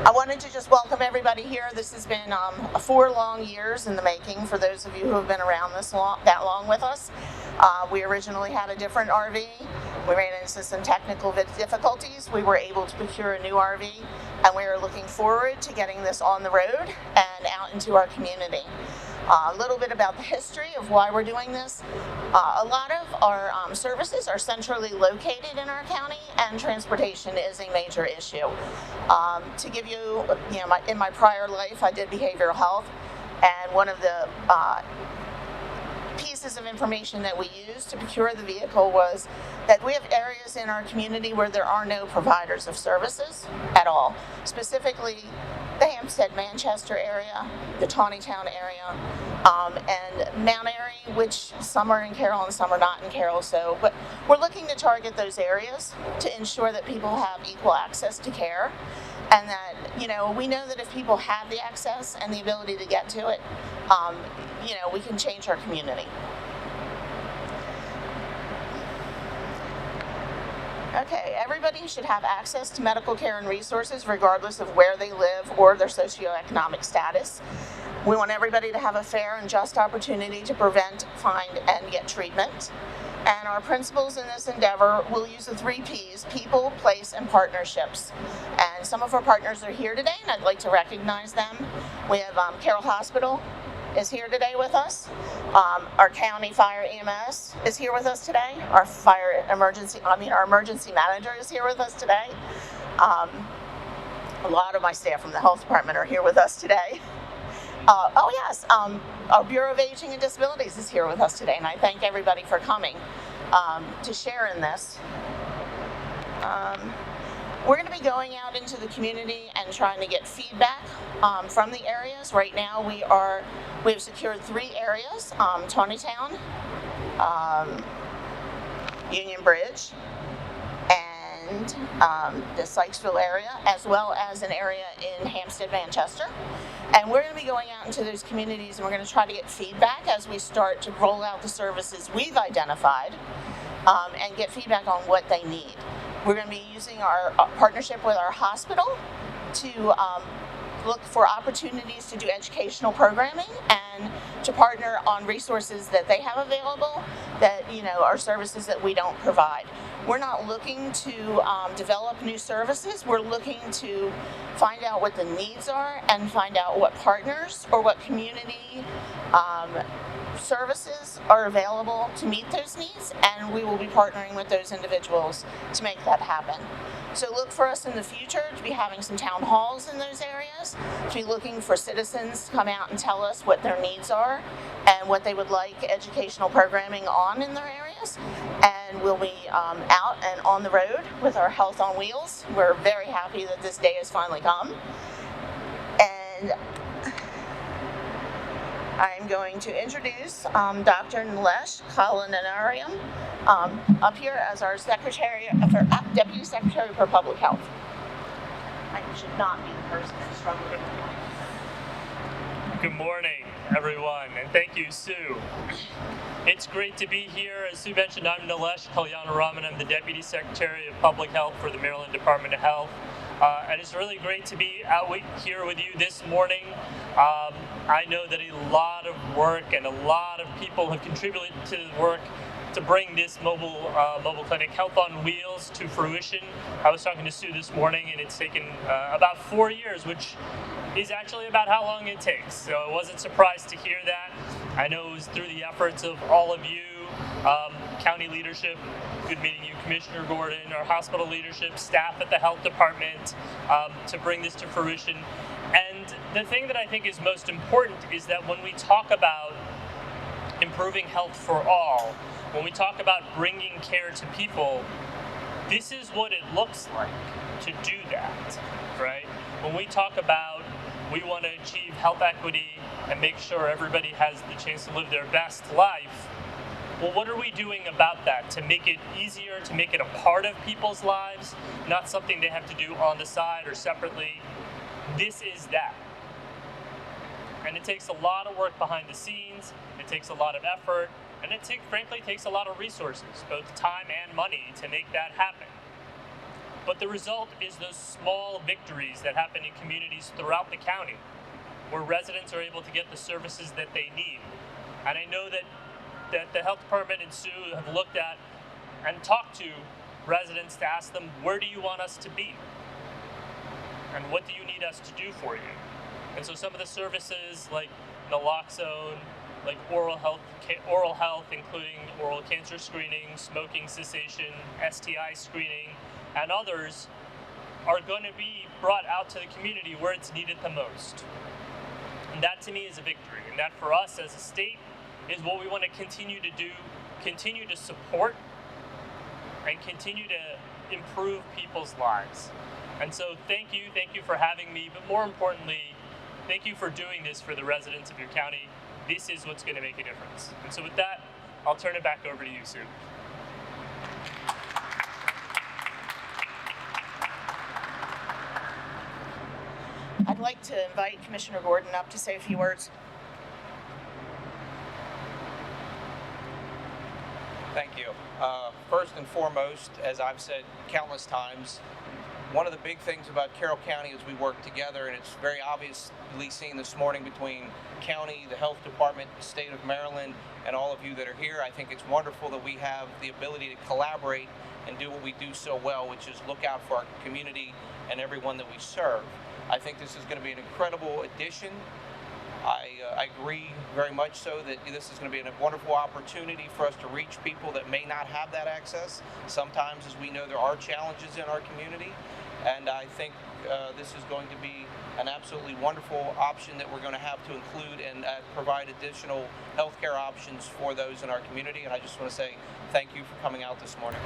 I wanted to just welcome everybody here. This has been 4 long years in the making for those of you who have been around that long with us. We originally had a different RV. We ran into some technical difficulties. We were able to procure a new RV, and we are looking forward to getting this on the road and out into our community. A little bit about the history of why we're doing this. A lot of our services are centrally located in our county, and transportation is a major issue. To give you, in my prior life, I did behavioral health, and one of the pieces of information that we used to procure the vehicle was that we have areas in our community where there are no providers of services at all. Specifically, the Hampstead, Manchester area, the Tawnytown area, and Mount Airy, which some are in Carroll and some are not in Carroll. But we're looking to target those areas to ensure that people have equal access to care, and that we know that if people have the access and the ability to get to it, we can change our community. Okay, everybody should have access to medical care and resources regardless of where they live or their socioeconomic status. We want everybody to have a fair and just opportunity to prevent, find, and get treatment. And our principles in this endeavor will use the 3 Ps: people, place, and partnerships. And some of our partners are here today, and I'd like to recognize them. We have Carroll Hospital is here today with us. Our county fire EMS is here with us today. Our emergency manager is here with us today. A lot of my staff from the health department are here with us today. Our Bureau of Aging and Disabilities is here with us today, and I thank everybody for coming to share in this. We're going to be going out into the community and trying to get feedback from the areas. Right now we have secured 3 areas: Tawnytown, Union Bridge, and the Sykesville area, as well as an area in Hampstead, Manchester. And we're going to be going out into those communities, and we're going to try to get feedback as we start to roll out the services we've identified, and get feedback on what they need. We're going to be using our partnership with our hospital to look for opportunities to do educational programming and to partner on resources that they have available that are services that we don't provide. We're not looking to develop new services. We're looking to find out what the needs are and find out what partners or what community services are available to meet those needs, and we will be partnering with those individuals to make that happen. So look for us in the future to be having some town halls in those areas, to be looking for citizens to come out and tell us what their needs are and what they would like educational programming on in their areas. And we'll be out and on the road with our Health on Wheels. We're very happy that this day has finally come. And I'm going to introduce Dr. Nilesh Kalananariam up here as our Deputy Secretary for Public Health. I should not be the person that's struggling. Good morning, everyone, and thank you, Sue. It's great to be here. As Sue mentioned, I'm Nilesh Kalananariam. I'm the Deputy Secretary of Public Health for the Maryland Department of Health. And it's really great to be out here with you this morning. I know that a lot of work and a lot of people have contributed to the work to bring this mobile clinic, Health on Wheels, to fruition. I was talking to Sue this morning, and it's taken about 4 years, which is actually about how long it takes. So I wasn't surprised to hear that. I know it was through the efforts of all of you, county leadership, good meeting you, Commissioner Gordon, our hospital leadership, staff at the health department, to bring this to fruition. And the thing that I think is most important is that when we talk about improving health for all, when we talk about bringing care to people, this is what it looks like to do that, right? When we talk about we want to achieve health equity and make sure everybody has the chance to live their best life, well, what are we doing about that to make it easier, to make it a part of people's lives, not something they have to do on the side or separately? This is that. And it takes a lot of work behind the scenes, it takes a lot of effort, and frankly takes a lot of resources, both time and money, to make that happen. But the result is those small victories that happen in communities throughout the county, where residents are able to get the services that they need. And I know that the health department and Sue have looked at and talked to residents to ask them, where do you want us to be? And what do you need us to do for you? And so some of the services like naloxone, like oral health, including oral cancer screening, smoking cessation, STI screening, and others are going to be brought out to the community where it's needed the most. And that to me is a victory. And that for us as a state is what we want to continue to do, continue to support, and continue to improve people's lives. And so thank you for having me, but more importantly, thank you for doing this for the residents of your county. This is what's going to make a difference. And so with that, I'll turn it back over to you, Sue. I'd like to invite Commissioner Gordon up to say a few words. Thank you. First and foremost, as I've said countless times, one of the big things about Carroll County is we work together, and it's very obviously seen this morning between county, the health department, the state of Maryland, and all of you that are here. I think it's wonderful that we have the ability to collaborate and do what we do so well, which is look out for our community and everyone that we serve. I think this is going to be an incredible addition. I agree very much so that this is going to be a wonderful opportunity for us to reach people that may not have that access. Sometimes, as we know, there are challenges in our community, and I think this is going to be an absolutely wonderful option that we're going to have to include and provide additional healthcare options for those in our community. And I just want to say thank you for coming out this morning.